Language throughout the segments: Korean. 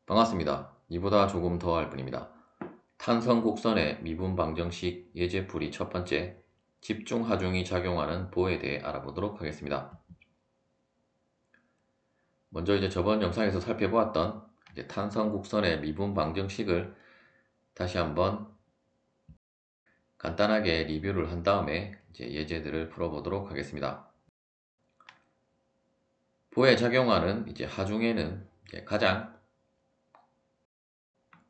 반갑습니다. 이보다 조금 더 할 뿐입니다. 탄성 곡선의 미분 방정식 예제풀이 첫 번째, 집중 하중이 작용하는 보에 대해 알아보도록 하겠습니다. 먼저 저번 영상에서 살펴보았던 탄성 곡선의 미분 방정식을 다시 한번 간단하게 리뷰를 한 다음에 예제들을 풀어보도록 하겠습니다. 보에 작용하는 하중에는 가장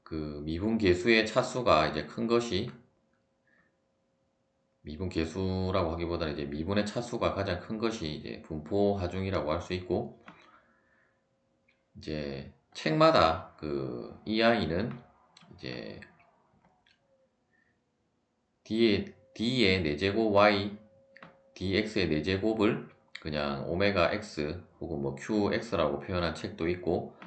미분 계수의 차수가 큰 것이, 미분 계수라고 하기보다는 미분의 차수가 가장 큰 것이 분포 하중이라고 할 수 있고, 책마다 이 아이는 D의 4제곱 Y, dx의 4제곱을 그냥 오메가 x 혹은 뭐 qx라고 표현한 책도 있고,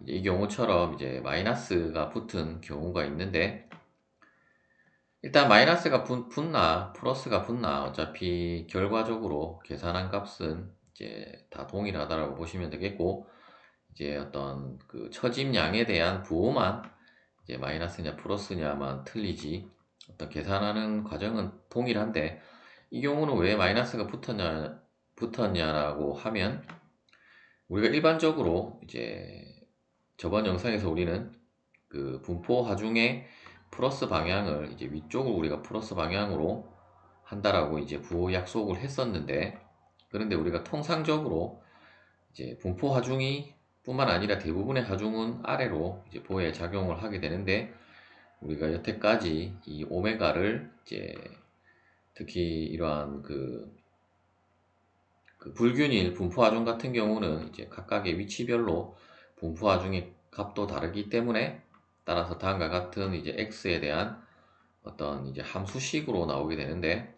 이 경우처럼 마이너스가 붙은 경우가 있는데, 일단 마이너스가 붙나 플러스가 붙나 어차피 결과적으로 계산한 값은 다 동일하다라고 보시면 되겠고, 어떤 처짐량에 대한 부호만 마이너스냐 플러스냐만 틀리지 어떤 계산하는 과정은 동일한데, 이 경우는 왜 마이너스가 붙었냐라고 하면, 우리가 일반적으로 저번 영상에서 우리는 분포 하중의 플러스 방향을 위쪽을 우리가 플러스 방향으로 한다라고 부호 약속을 했었는데, 그런데 우리가 통상적으로 분포 하중이 뿐만 아니라 대부분의 하중은 아래로 보에 작용을 하게 되는데, 우리가 여태까지 이 오메가를 특히 이러한 불균일 분포 하중 같은 경우는 각각의 위치별로 분포 하중의 값도 다르기 때문에, 따라서 다음과 같은 x에 대한 어떤 함수식으로 나오게 되는데,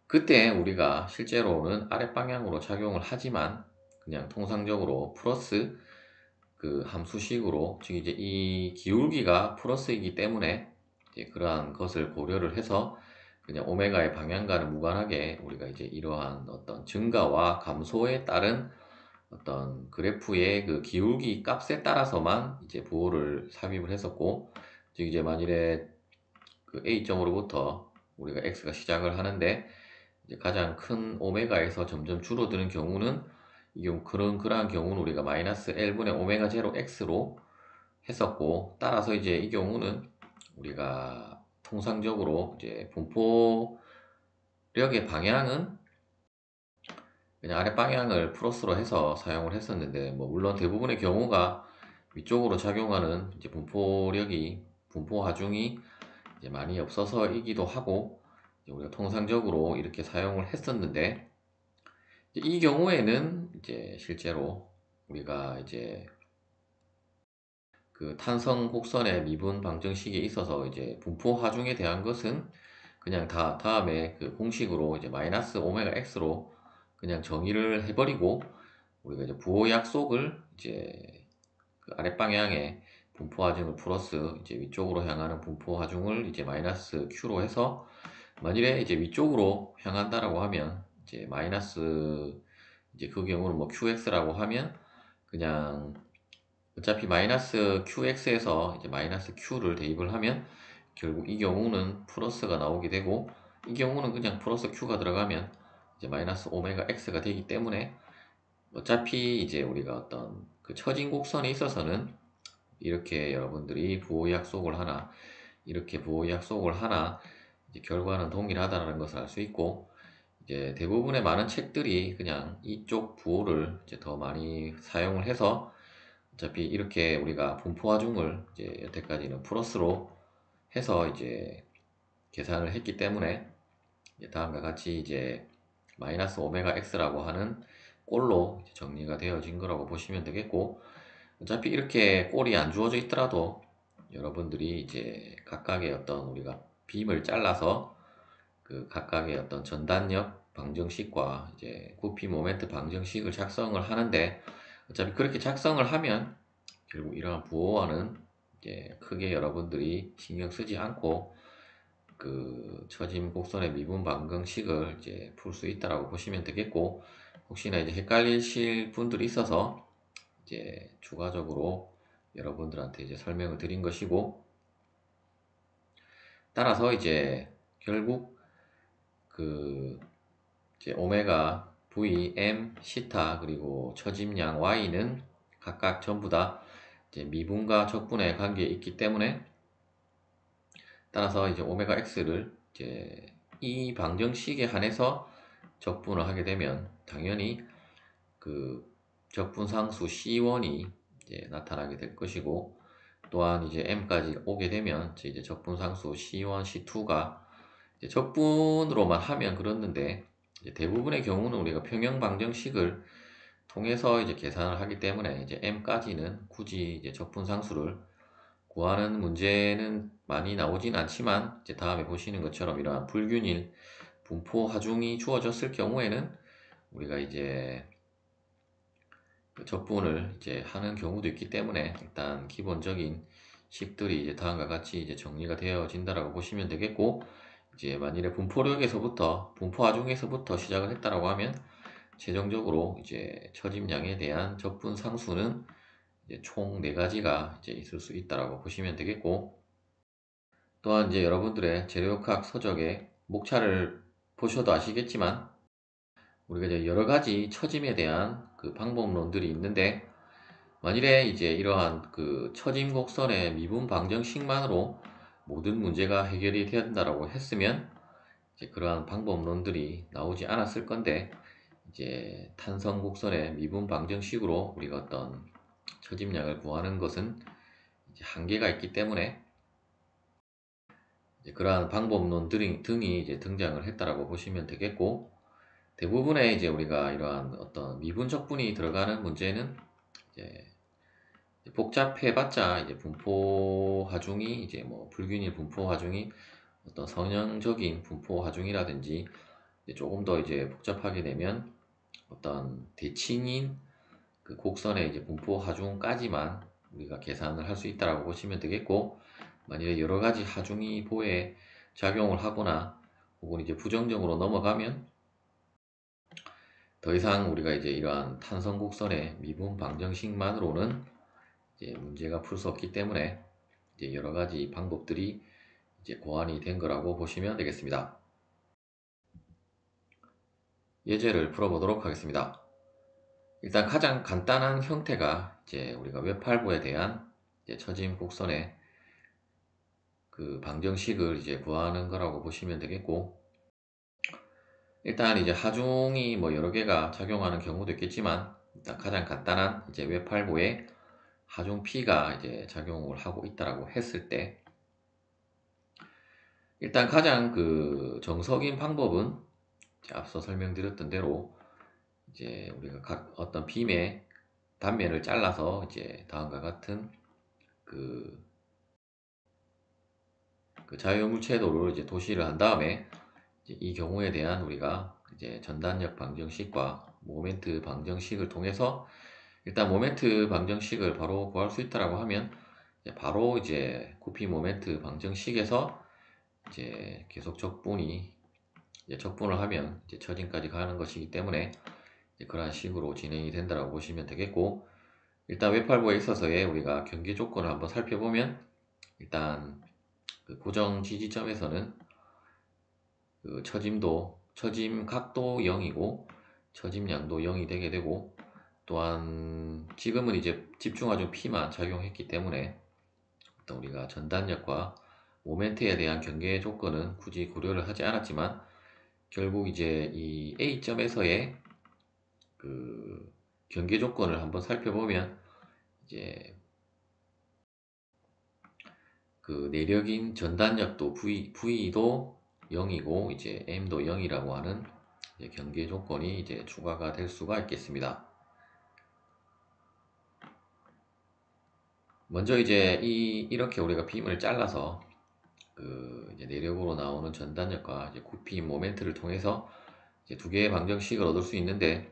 그때 우리가 실제로는 아랫방향으로 작용을 하지만 그냥 통상적으로 플러스 함수식으로, 즉 이 기울기가 플러스이기 때문에 그러한 것을 고려를 해서 그냥 오메가의 방향과는 무관하게 우리가 이러한 어떤 증가와 감소에 따른 어떤 그래프의 기울기 값에 따라서만 부호를 삽입을 했었고, 즉 만일에 A점으로부터 우리가 X가 시작을 하는데 가장 큰 오메가에서 점점 줄어드는 경우는, 이 경우 그러한 경우는 우리가 마이너스 L분의 오메가 제로 X로 했었고, 따라서 이 경우는 우리가 통상적으로 분포력의 방향은 그냥 아래 방향을 플러스로 해서 사용을 했었는데, 뭐 물론 대부분의 경우가 위쪽으로 작용하는 분포력이, 분포 하중이 많이 없어서이기도 하고, 우리가 통상적으로 이렇게 사용을 했었는데, 이 경우에는 실제로 우리가 탄성 곡선의 미분 방정식에 있어서 분포 하중에 대한 것은 그냥 다음에 공식으로 마이너스 오메가 x로 그냥 정의를 해버리고, 우리가 부호 약속을 아랫방향에 분포 하중을 플러스 위쪽으로 향하는 분포 하중을 마이너스 q로 해서, 만일에 위쪽으로 향한다라고 하면 마이너스, 그 경우는 뭐 qx라고 하면 그냥 어차피 마이너스 qx에서 마이너스 q를 대입을 하면 결국 이 경우는 플러스가 나오게 되고, 이 경우는 그냥 플러스 q가 들어가면 마이너스 오메가 x가 되기 때문에, 어차피 우리가 어떤 처진 곡선에 있어서는 이렇게 여러분들이 부호 약속을 하나, 이렇게 부호 약속을 하나 결과는 동일하다는 것을 알 수 있고, 대부분의 많은 책들이 그냥 이쪽 부호를 더 많이 사용을 해서, 어차피 이렇게 우리가 분포 하중을 여태까지는 플러스로 해서 계산을 했기 때문에, 다음과 같이 마이너스 오메가 x라고 하는 꼴로 정리가 되어진 거라고 보시면 되겠고, 어차피 이렇게 꼴이 안 주어져 있더라도 여러분들이 각각의 어떤 우리가 빔을 잘라서 각각의 어떤 전단력 방정식과 부피 모멘트 방정식을 작성을 하는데, 어차피 그렇게 작성을 하면 결국 이러한 부호와는 크게 여러분들이 신경 쓰지 않고 처짐 곡선의 미분 방정식을 풀 수 있다라고 보시면 되겠고, 혹시나 헷갈리실 분들이 있어서 이제 추가적으로 여러분들한테 이제 설명을 드린 것이고, 따라서 이제 결국 그 이제 오메가, V, M, 시타 그리고 처짐량 Y는 각각 전부 다 이제 미분과 적분의 관계에 있기 때문에, 따라서 이제 오메가 X를 이제 이 방정식에 한해서 적분을 하게 되면 당연히 그 적분상수 C1이 이제 나타나게 될 것이고, 또한 이제 M까지 오게 되면 이제 적분상수 C1, C2가 이제 적분으로만 하면 그렇는데, 이제 대부분의 경우는 우리가 평형 방정식을 통해서 이제 계산을 하기 때문에 이제 M까지는 굳이 이제 적분상수를 구하는 문제는 많이 나오진 않지만, 이제 다음에 보시는 것처럼 이러한 불균일 분포 하중이 주어졌을 경우에는 우리가 이제 그 적분을 이제 하는 경우도 있기 때문에, 일단 기본적인 식들이 이제 다음과 같이 이제 정리가 되어진다라고 보시면 되겠고, 이제 만일에 분포력에서부터 분포 하중에서부터 시작을 했다라고 하면 최종적으로 이제 처짐량에 대한 적분 상수는 이제 총 4가지가 이제 있을 수 있다라고 보시면 되겠고, 또한 이제 여러분들의 재료역학 서적에 목차를 보셔도 아시겠지만, 우리가 이제 여러 가지 처짐에 대한 그 방법론들이 있는데, 만일에 이제 이러한 그 처짐 곡선의 미분 방정식만으로 모든 문제가 해결이 된다라고 했으면 이제 그러한 방법론들이 나오지 않았을 건데, 이제 탄성 곡선의 미분 방정식으로 우리가 어떤 처짐량을 구하는 것은 이제 한계가 있기 때문에 이제 그러한 방법론 등이 이제 등장을 했다라고 보시면 되겠고, 대부분의 이제 우리가 이러한 어떤 미분 적분이 들어가는 문제는 이제 복잡해봤자 이제 분포 하중이 이제 뭐 불균일 분포 하중이 어떤 성형적인 분포 하중이라든지, 이제 조금 더 이제 복잡하게 되면 어떤 대칭인 그 곡선의 이제 분포 하중까지만 우리가 계산을 할 수 있다라고 보시면 되겠고, 만일에 여러 가지 하중이 보에 작용을 하거나 혹은 이제 부정적으로 넘어가면 더 이상 우리가 이제 이러한 탄성 곡선의 미분 방정식만으로는 이제 문제가 풀 수 없기 때문에 이제 여러 가지 방법들이 이제 고안이 된 거라고 보시면 되겠습니다. 예제를 풀어보도록 하겠습니다. 일단 가장 간단한 형태가 이제 우리가 외팔부에 대한 이제 처짐 곡선의 그 방정식을 이제 구하는 거라고 보시면 되겠고, 일단 이제 하중이 뭐 여러 개가 작용하는 경우도 있겠지만, 일단 가장 간단한 이제 외팔부에 하중 P가 이제 작용을 하고 있다라고 했을 때, 일단 가장 그 정석인 방법은 앞서 설명드렸던 대로 이제 우리가 각 어떤 빔의 단면을 잘라서 이제 다음과 같은 그, 그 자유물체도를 이제 도시를 한 다음에 이제 이 경우에 대한 우리가 이제 전단력 방정식과 모멘트 방정식을 통해서, 일단 모멘트 방정식을 바로 구할 수 있다라고 하면 이제 바로 이제 구피 모멘트 방정식에서 이제 계속 적분이 이제 적분을 하면 이제 처짐까지 가는 것이기 때문에 이제 그런 식으로 진행이 된다라고 보시면 되겠고, 일단 외팔부에 있어서의 우리가 경계 조건을 한번 살펴보면, 일단 그 고정 지지점에서는 그 처짐 각도 0이고 처짐량도 0이 되게 되고, 또한 지금은 이제 집중하중 P만 작용했기 때문에 어떤 우리가 전단력과 모멘트에 대한 경계 조건은 굳이 고려를 하지 않았지만, 결국 이제 이 A점에서의 그 경계 조건을 한번 살펴보면 이제 그 내력인 전단력도 V도 0이고 이제 M도 0이라고 하는 이제 경계 조건이 이제 추가가 될 수가 있겠습니다. 먼저 이제 이렇게 우리가 빔을 잘라서 그 이제 내력으로 나오는 전단력과 이제 구피 모멘트를 통해서 이제 두 개의 방정식을 얻을 수 있는데,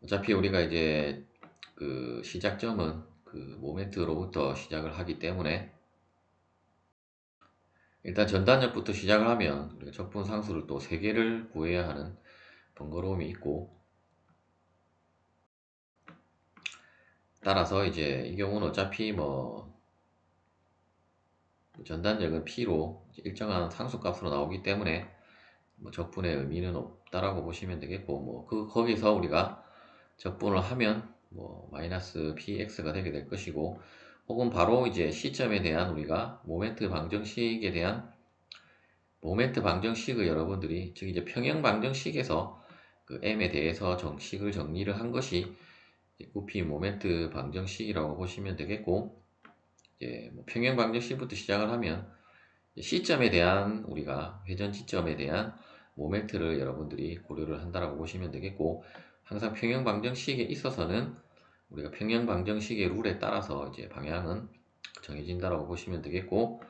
어차피 우리가 이제 그 시작점은 그 모멘트로부터 시작을 하기 때문에 일단 전단력부터 시작을 하면 우리가 적분 상수를 또 3개를 구해야 하는 번거로움이 있고, 따라서 이제 이 경우는 어차피 뭐 전단력은 P로 일정한 상수값으로 나오기 때문에 뭐 적분의 의미는 없다라고 보시면 되겠고, 뭐 거기서 우리가 적분을 하면 뭐 마이너스 px가 되게 될 것이고, 혹은 바로 이제 시점에 대한 우리가 모멘트 방정식에 대한 모멘트 방정식을 여러분들이, 즉 이제 평형 방정식에서 그 m에 대해서 식을 정리를 한 것이 구피 모멘트 방정식이라고 보시면 되겠고, 이제 뭐 평형 방정식부터 시작을 하면 시점에 대한 우리가 회전 지점에 대한 모멘트를 여러분들이 고려를 한다라고 보시면 되겠고, 항상 평형 방정식에 있어서는 우리가 평형 방정식의 룰에 따라서 이제 방향은 정해진다라고 보시면 되겠고,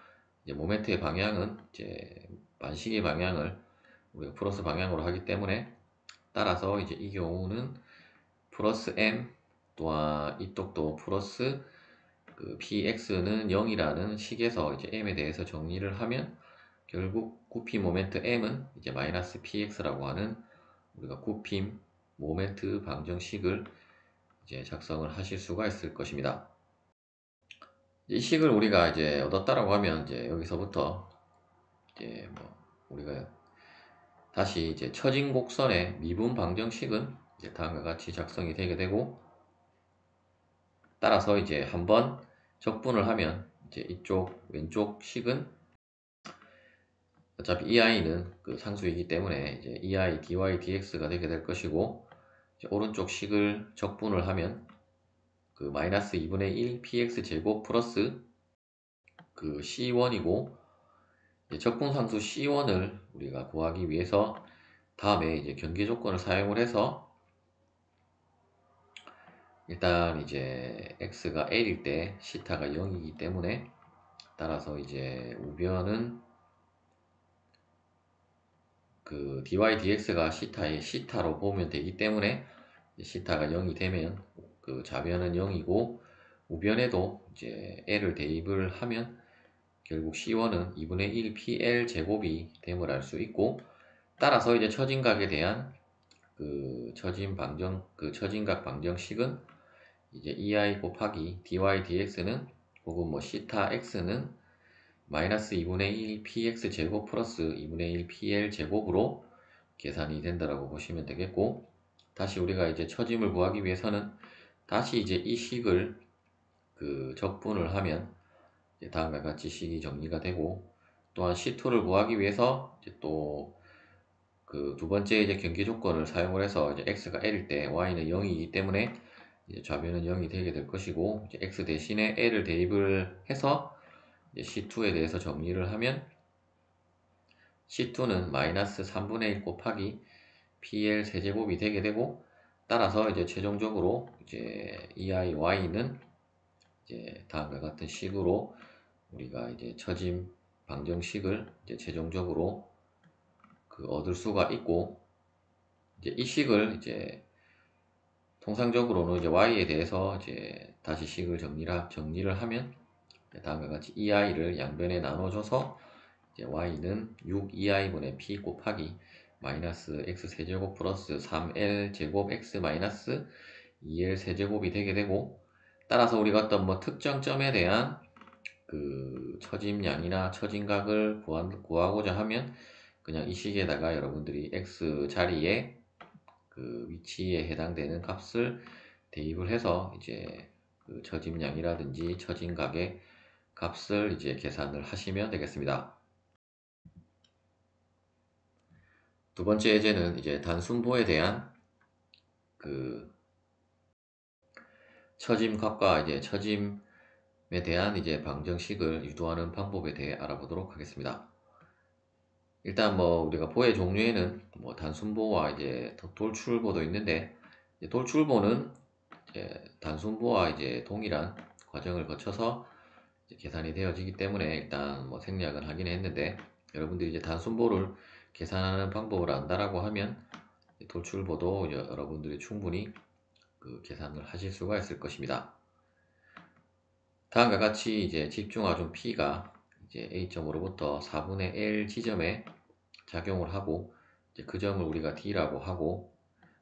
이제 모멘트의 방향은 이제 반시계 방향을 우리가 플러스 방향으로 하기 때문에, 따라서 이제 이 경우는 플러스 m, 또한 이쪽도 플러스 그 px는 0이라는 식에서 이제 m에 대해서 정리를 하면 결국 구피 모멘트 m은 이제 마이너스 px라고 하는 우리가 구피 모멘트 방정식을 이제 작성을 하실 수가 있을 것입니다. 이 식을 우리가 이제 얻었다라고 하면 이제 여기서부터 이제 뭐 우리가 다시 이제 처진 곡선의 미분 방정식은 이제 다음과 같이 작성이 되게 되고, 따라서 이제 한번 적분을 하면 이제 이쪽 왼쪽 식은 어차피 EI는 그 상수이기 때문에 이제 EI dy dx가 되게 될 것이고, 이제 오른쪽 식을 적분을 하면 그 마이너스 2분의 1 px 제곱 플러스 그 c1이고, 적분상수 c1을 우리가 구하기 위해서 다음에 이제 경계 조건을 사용을 해서, 일단 이제 x가 l일 때 시타가 0이기 때문에, 따라서 이제 우변은 그 dy dx가 시타의 시타로 보면 되기 때문에, 시타가 0이 되면 그 좌변은 0이고, 우변에도 이제 l을 대입을 하면 결국 c1은 2분의 1 pl 제곱이 됨을 알 수 있고, 따라서 이제 처진각에 대한 그 처진각 방정식은 이제 ei 곱하기 dy dx는 혹은 뭐 시타 x는 마이너스 2분의 1 px 제곱 플러스 2분의 1 pl 제곱으로 계산이 된다라고 보시면 되겠고, 다시 우리가 이제 처짐을 구하기 위해서는 다시 이제 이 식을 그 적분을 하면 이제 다음과 같이 식이 정리가 되고, 또한 C2를 구하기 위해서 이제 또 그 두 번째 이제 경계 조건을 사용을 해서 이제 x가 l일 때 y는 0이기 때문에 이제 좌변은 0이 되게 될 것이고, 이제 x 대신에 l을 대입을 해서 이제 C2에 대해서 정리를 하면 C2는 마이너스 3분의 1 곱하기 PL 세제곱이 되게 되고, 따라서 이제 최종적으로 이제 EIY는 이제 다음과 같은 식으로 우리가 이제 처짐 방정식을 이제 최종적으로 그 얻을 수가 있고, 이제 이 식을 이제 통상적으로는 이제 y에 대해서 이제 다시 식을 정리를 하면 다음과 같이 EI를 양변에 나눠줘서 이제 y는 6ei분의 p 곱하기 마이너스 x 세제곱 플러스 3l 제곱 x 마이너스 2l 세제곱이 되게 되고, 따라서 우리가 어떤 뭐 특정점에 대한 그 처짐량이나 처짐각을 구하고자 하면 그냥 이 식에다가 여러분들이 x 자리에 그 위치에 해당되는 값을 대입을 해서 이제 그 처짐량이라든지 처짐각의 값을 이제 계산을 하시면 되겠습니다. 두 번째 예제는 이제 단순보에 대한 그 처짐값과 이제 처짐에 대한 이제 방정식을 유도하는 방법에 대해 알아보도록 하겠습니다. 일단 뭐 우리가 보의 종류에는 뭐 단순보와 이제 돌출보도 있는데, 돌출보는 이제 단순보와 이제 동일한 과정을 거쳐서 이제 계산이 되어지기 때문에 일단 뭐 생략은 하긴 했는데, 여러분들이 이제 단순보를 계산하는 방법을 안다라고 하면 돌출보도 여러분들이 충분히 그 계산을 하실 수가 있을 것입니다. 다음과 같이 이제 집중하중 P가 이제 A점으로부터 4분의 L 지점에 작용을 하고, 이제 그 점을 우리가 D라고 하고,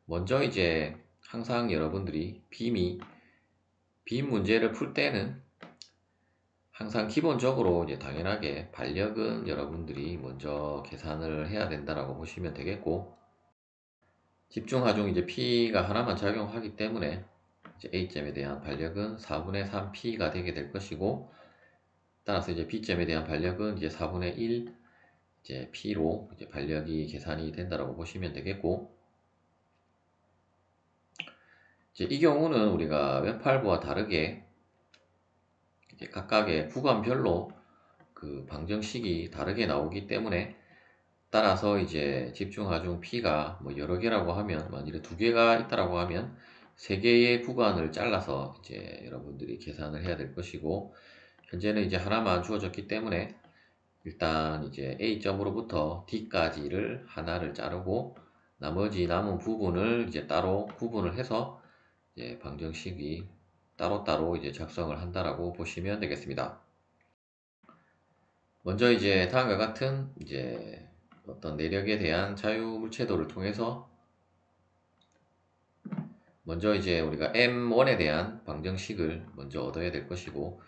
먼저 이제 항상 여러분들이 빈 문제를 풀 때는 항상 기본적으로 이제 당연하게 반력은 여러분들이 먼저 계산을 해야 된다라고 보시면 되겠고, 집중하중 이제 P가 하나만 작용하기 때문에 이제 A점에 대한 반력은 4분의 3P가 되게 될 것이고, 따라서 이제 B점에 대한 반력은 이제 4분의 1 이제 P로 이제 반력이 계산이 된다라고 보시면 되겠고, 이제 이 경우는 우리가 웹8부와 다르게 이제 각각의 구간별로 그 방정식이 다르게 나오기 때문에, 따라서 이제 집중하중 P가 뭐 여러 개라고 하면, 만일에 두 개가 있다라고 하면 세 개의 구간을 잘라서 이제 여러분들이 계산을 해야 될 것이고, 현재는 이제 하나만 주어졌기 때문에 일단 이제 A점으로부터 D까지를 하나를 자르고 나머지 남은 부분을 이제 따로 구분을 해서 이제 방정식이 따로따로 이제 작성을 한다라고 보시면 되겠습니다. 먼저 이제 다음과 같은 이제 어떤 내력에 대한 자유물체도를 통해서 먼저 이제 우리가 M1에 대한 방정식을 먼저 얻어야 될 것이고,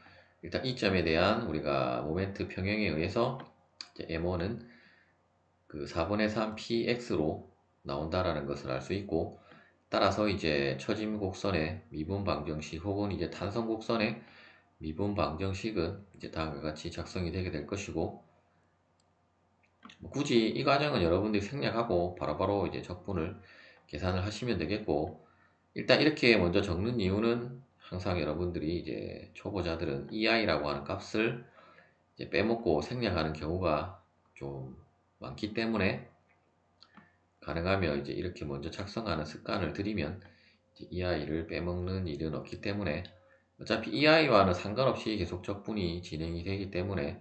일단 이 점에 대한 우리가 모멘트 평형에 의해서 이제 M1은 그 4분의 3 px로 나온다라는 것을 알 수 있고, 따라서 이제 처짐 곡선의 미분 방정식 혹은 이제 탄성 곡선의 미분 방정식은 이제 다음과 같이 작성이 되게 될 것이고, 굳이 이 과정은 여러분들이 생략하고 바로바로 이제 적분을 계산을 하시면 되겠고, 일단 이렇게 먼저 적는 이유는 항상 여러분들이 이제 초보자들은 EI라고 하는 값을 이제 빼먹고 생략하는 경우가 좀 많기 때문에, 가능하면 이제 이렇게 먼저 작성하는 습관을 들이면 이제 EI를 빼먹는 일은 없기 때문에, 어차피 EI와는 상관없이 계속 적분이 진행이 되기 때문에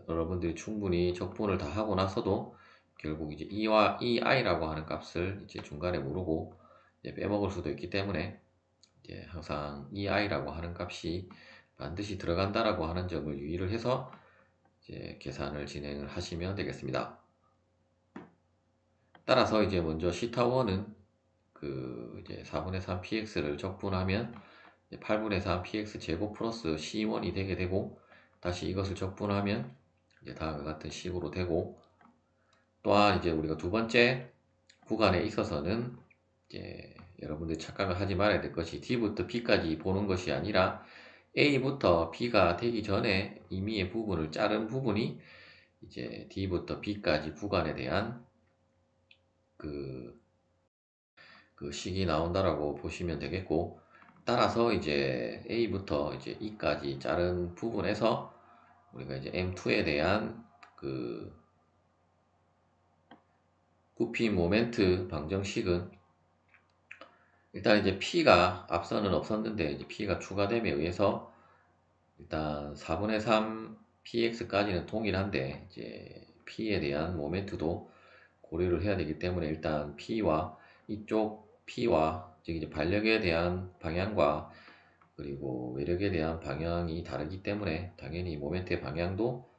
여러분들이 충분히 적분을 다 하고 나서도 결국 이제 E와 EI라고 하는 값을 이제 중간에 모르고 이제 빼먹을 수도 있기 때문에, 이제 항상 EI라고 하는 값이 반드시 들어간다라고 하는 점을 유의를 해서 이제 계산을 진행을 하시면 되겠습니다. 따라서 이제 먼저 시타1은 그 이제 4분의 3 px를 적분하면 8분의 3 px 제곱 플러스 c1이 되게 되고, 다시 이것을 적분하면 이제 다음과 같은 식으로 되고, 또한 이제 우리가 두 번째 구간에 있어서는 이제 여러분들이 착각을 하지 말아야 될 것이, D부터 B까지 보는 것이 아니라 A부터 B가 되기 전에 임의의 부분을 자른 부분이 이제 D부터 B까지 구간에 대한 그 식이 나온다라고 보시면 되겠고, 따라서 이제 A부터 이제 E까지 자른 부분에서 우리가 이제 M2에 대한 그 부피 모멘트 방정식은, 일단 이제 P가 앞서는 없었는데 이제 P가 추가됨에 의해서 일단 4분의 3 px까지는 동일한데 이제 P에 대한 모멘트도 고려를 해야 되기 때문에, 일단 P와 이쪽 P와 즉 이제 반력에 대한 방향과 그리고 외력에 대한 방향이 다르기 때문에 당연히 모멘트의 방향도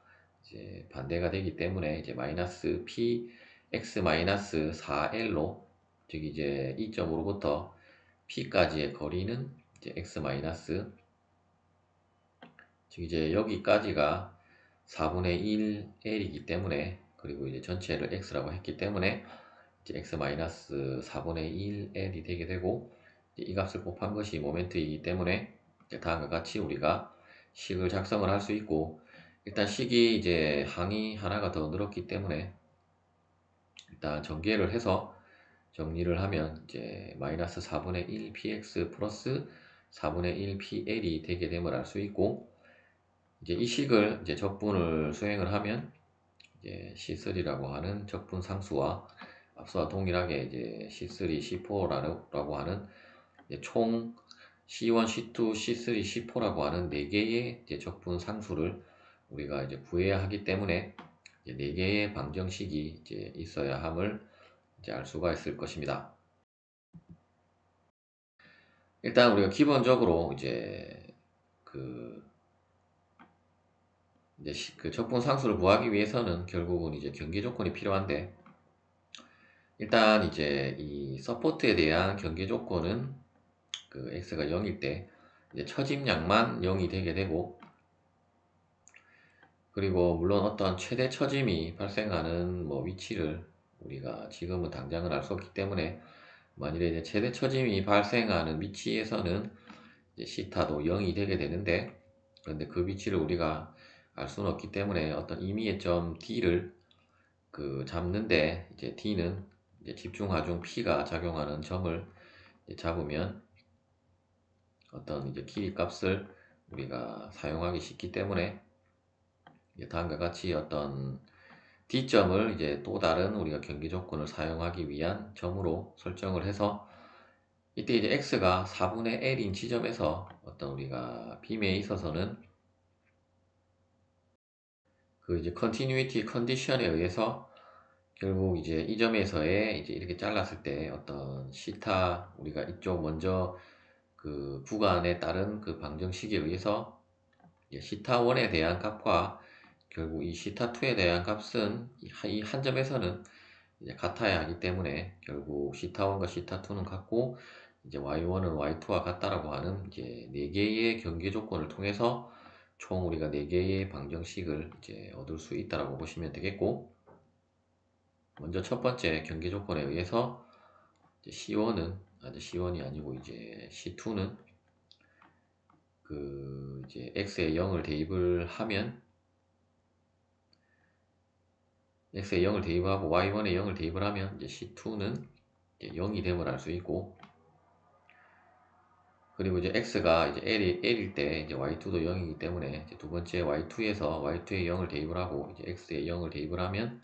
이제 반대가 되기 때문에 이제 마이너스 P x 마이너스 4L로, 즉 이제 이 점으로부터 P까지의 거리는 이제 x 마이너스, 즉 이제 여기까지가 4분의 1L이기 때문에, 그리고 이제 전체를 X라고 했기 때문에 이제 X 마이너스 4분의 1L이 되게 되고, 이 값을 곱한 것이 모멘트이기 때문에 이제 다음과 같이 우리가 식을 작성을 할 수 있고, 일단 식이 이제 항이 하나가 더 늘었기 때문에 일단 전개를 해서 정리를 하면 이제 마이너스 4분의 1 px 플러스 4분의 1 pl이 되게 됨을 알 수 있고, 이제 이 식을 이제 적분을 수행을 하면 이제 C3라고 하는 적분 상수와 앞서와 동일하게 이제 C3, C4라고 하는 총 C1, C2, C3, C4라고 하는 4개의 이제 적분 상수를 우리가 이제 구해야 하기 때문에 이제 4개의 방정식이 이제 있어야 함을 이제 알 수가 있을 것입니다. 일단 우리가 기본적으로 이제 그 적분 상수를 구하기 위해서는 결국은 이제 경계 조건이 필요한데, 일단 이제 이 서포트에 대한 경계 조건은 그 x가 0일 때 이제 처짐량만 0이 되게 되고, 그리고 물론 어떤 최대 처짐이 발생하는 뭐 위치를 우리가 지금은 당장은 알 수 없기 때문에, 만일에 이제 최대 처짐이 발생하는 위치에서는 이제 시타도 0이 되게 되는데, 그런데 그 위치를 우리가 알 수는 없기 때문에 어떤 임의의 점 D를 잡는데, 이제 D는 이제 집중하중 P가 작용하는 점을 이제 잡으면 어떤 이제 길이 값을 우리가 사용하기 쉽기 때문에, 이제 다음과 같이 어떤 D점을 이제 또 다른 우리가 경계 조건을 사용하기 위한 점으로 설정을 해서, 이때 이제 x가 4분의 l인 지점에서 어떤 우리가 빔에 있어서는 그 이제 continuity condition에 의해서 결국 이제 이 점에서의 이제 이렇게 잘랐을 때 어떤 시타, 우리가 이쪽 먼저 그 구간에 따른 그 방정식에 의해서 시타 1에 대한 값과 결국 이 시타 2에 대한 값은 이 한 점에서는 이제 같아야 하기 때문에, 결국 시타 1과 시타 2는 같고 이제 y1은 y2와 같다라고 하는 이제 4개의 경계 조건을 통해서 총 우리가 4개의 방정식을 이제 얻을 수 있다라고 보시면 되겠고, 먼저 첫 번째 경계 조건에 의해서 이제 C1은 C1이 아니고 이제 C2는 그 이제 x에 0을 대입을 하면, x에 0을 대입하고 y1에 0을 대입을 하면 이제 C2는 이제 0이 됨을 알 수 있고, 그리고 이제 x가 이제 l일 때 이제 y2도 0이기 때문에 이제 두 번째 y2에서 y2에 0을 대입을 하고 이제 x에 0을 대입을 하면,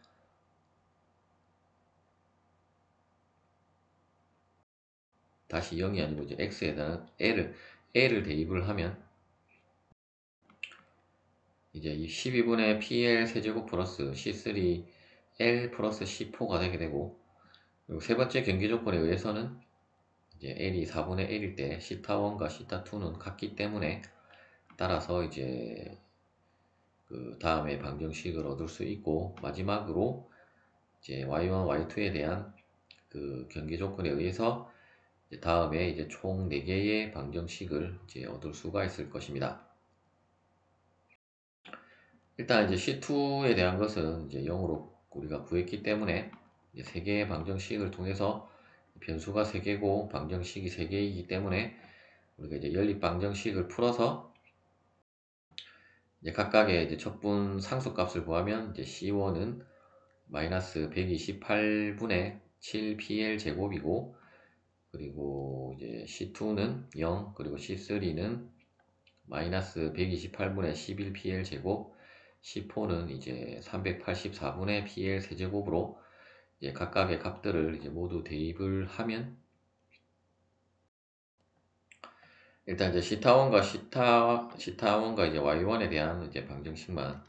다시 0이 아니고 이제 x에다가 l을 대입을 하면 이제 이 12분의 pl 세제곱 플러스 c3 l 플러스 c4가 되게 되고, 그리고 세 번째 경계 조건에 의해서는 이제 l이 4분의 l일 때 시타1과 시타2는 같기 때문에, 따라서 이제 그 다음에 방정식을 얻을 수 있고, 마지막으로 이제 y1, y2에 대한 그 경계 조건에 의해서 이제 다음에 이제 총 4개의 방정식을 이제 얻을 수가 있을 것입니다. 일단 이제 C2에 대한 것은 이제 0으로 우리가 구했기 때문에 이제 3개의 방정식을 통해서 변수가 3개고 방정식이 3개이기 때문에 우리가 이제 연립 방정식을 풀어서 이제 각각의 이제 척분 상수값을 구하면, 이제 C1은 마이너스 128분의 7pl 제곱이고, 그리고 이제 C2는 0, 그리고 C3는 마이너스 128분의 11pl 제곱, C4는 이제 384분의 pl 세제곱으로 이제 각각의 값들을 이제 모두 대입을 하면, 일단 이제 시타1과 이제 y1에 대한 이제 방정식만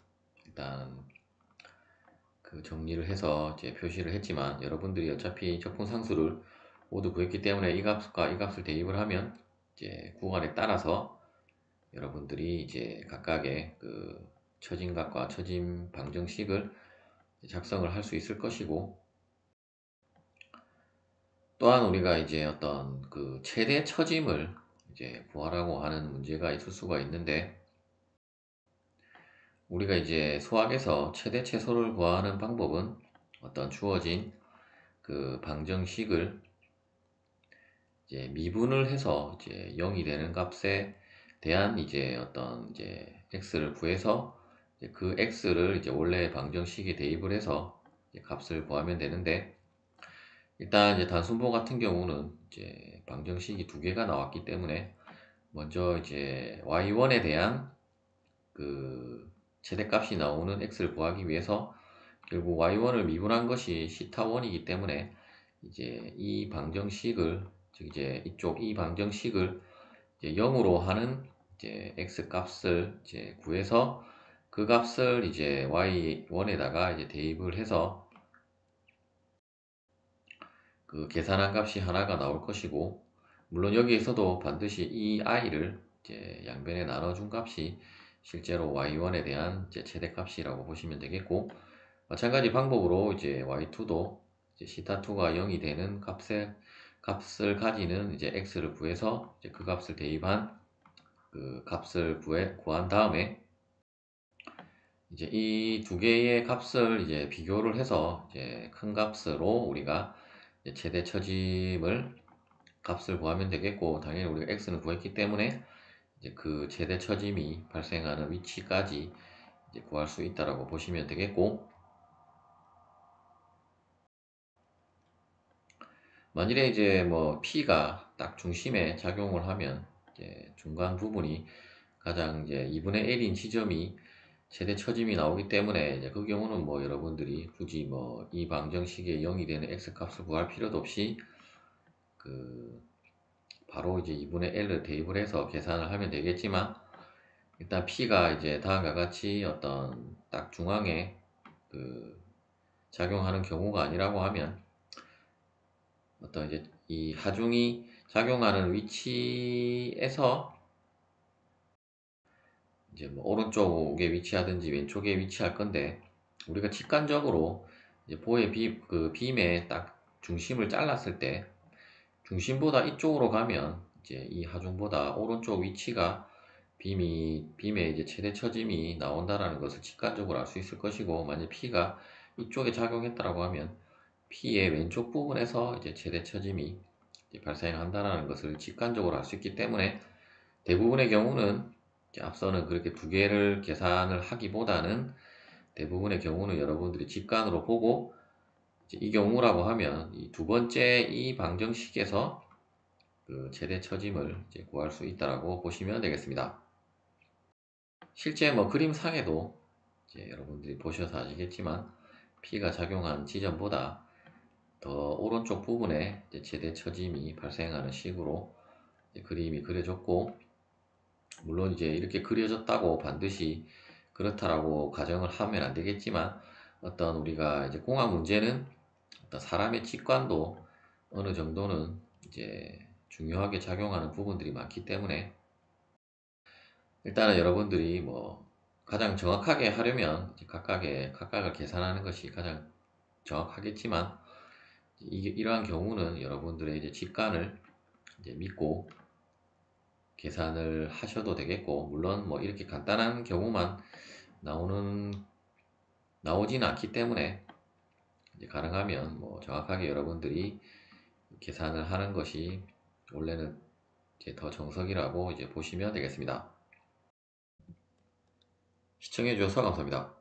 일단 그 정리를 해서 이제 표시를 했지만, 여러분들이 어차피 적분상수를 모두 구했기 때문에 이 값과 이 값을 대입을 하면 이제 구간에 따라서 여러분들이 이제 각각의 그 처짐값과 처짐 방정식을 작성을 할 수 있을 것이고, 또한 우리가 이제 어떤 그 최대 처짐을 이제 구하라고 하는 문제가 있을 수가 있는데, 우리가 이제 수학에서 최대 최소를 구하는 방법은 어떤 주어진 그 방정식을 이제 미분을 해서 이제 0이 되는 값에 대한 이제 어떤 이제 x를 구해서 이제 그 x를 이제 원래 방정식에 대입을 해서 이제 값을 구하면 되는데, 일단 이제 단순보 같은 경우는 이제 방정식이 2개가 나왔기 때문에 먼저 이제 y1에 대한 그 최대값이 나오는 x를 구하기 위해서 결국 y1을 미분한 것이 시타1이기 때문에 이제 이 방정식을, 즉 이제 이쪽 이 방정식을 이제 0으로 하는 이제 x 값을 이제 구해서 그 값을 이제 y1에다가 이제 대입을 해서 그 계산한 값이 하나가 나올 것이고, 물론 여기에서도 반드시 이 i를 이제 양변에 나눠준 값이 실제로 y1에 대한 이제 최대값이라고 보시면 되겠고, 마찬가지 방법으로 이제 y2도 이제 시타2가 0이 되는 값을 가지는 이제 x를 구해서 이제 그 값을 대입한 그 값을 구한 다음에 이제 이 두 개의 값을 이제 비교를 해서 이제 큰 값으로 우리가 이제 최대 처짐을 값을 구하면 되겠고, 당연히 우리가 x는 구했기 때문에 이제 그 최대 처짐이 발생하는 위치까지 이제 구할 수 있다라고 보시면 되겠고, 만일에 이제 뭐 P가 딱 중심에 작용을 하면 이제 중간 부분이 가장 이제 2분의 1인 지점이 최대 처짐이 나오기 때문에 이제 그 경우는 뭐 여러분들이 굳이 뭐 이 방정식에 0이 되는 x 값을 구할 필요도 없이 그 바로 이제 2분의 1을 대입을 해서 계산을 하면 되겠지만, 일단 P가 이제 다음과 같이 어떤 딱 중앙에 그 작용하는 경우가 아니라고 하면, 어떤 이제 이 하중이 작용하는 위치에서 이제 뭐 오른쪽에 위치하든지 왼쪽에 위치할 건데, 우리가 직관적으로 이제 보의 그 빔의 딱 중심을 잘랐을 때 중심보다 이쪽으로 가면 이제 이 하중보다 오른쪽 위치가 빔의 이제 최대 처짐이 나온다라는 것을 직관적으로 알 수 있을 것이고, 만약 P가 이쪽에 작용했다라고 하면 P의 왼쪽 부분에서 이제 최대 처짐이 이제 발생한다라는 것을 직관적으로 알 수 있기 때문에, 대부분의 경우는 이제 앞서는 그렇게 두 개를 계산을 하기보다는 대부분의 경우는 여러분들이 직관으로 보고 이제 이 경우라고 하면 이 두 번째 이 방정식에서 그 최대 처짐을 이제 구할 수 있다라고 보시면 되겠습니다. 실제 뭐 그림상에도 이제 여러분들이 보셔서 아시겠지만 P가 작용한 지점보다 더 오른쪽 부분에 이제 최대 처짐이 발생하는 식으로 이제 그림이 그려졌고, 물론 이제 이렇게 그려졌다고 반드시 그렇다라고 가정을 하면 안 되겠지만, 어떤 우리가 이제 공학 문제는 어떤 사람의 직관도 어느 정도는 이제 중요하게 작용하는 부분들이 많기 때문에, 일단은 여러분들이 뭐 가장 정확하게 하려면 이제 각각을 계산하는 것이 가장 정확하겠지만, 이러한 경우는 여러분들의 이제 직관을 이제 믿고 계산을 하셔도 되겠고, 물론 뭐 이렇게 간단한 경우만 나오지는 않기 때문에 이제 가능하면 뭐 정확하게 여러분들이 계산을 하는 것이 원래는 이제 더 정석이라고 이제 보시면 되겠습니다. 시청해 주셔서 감사합니다.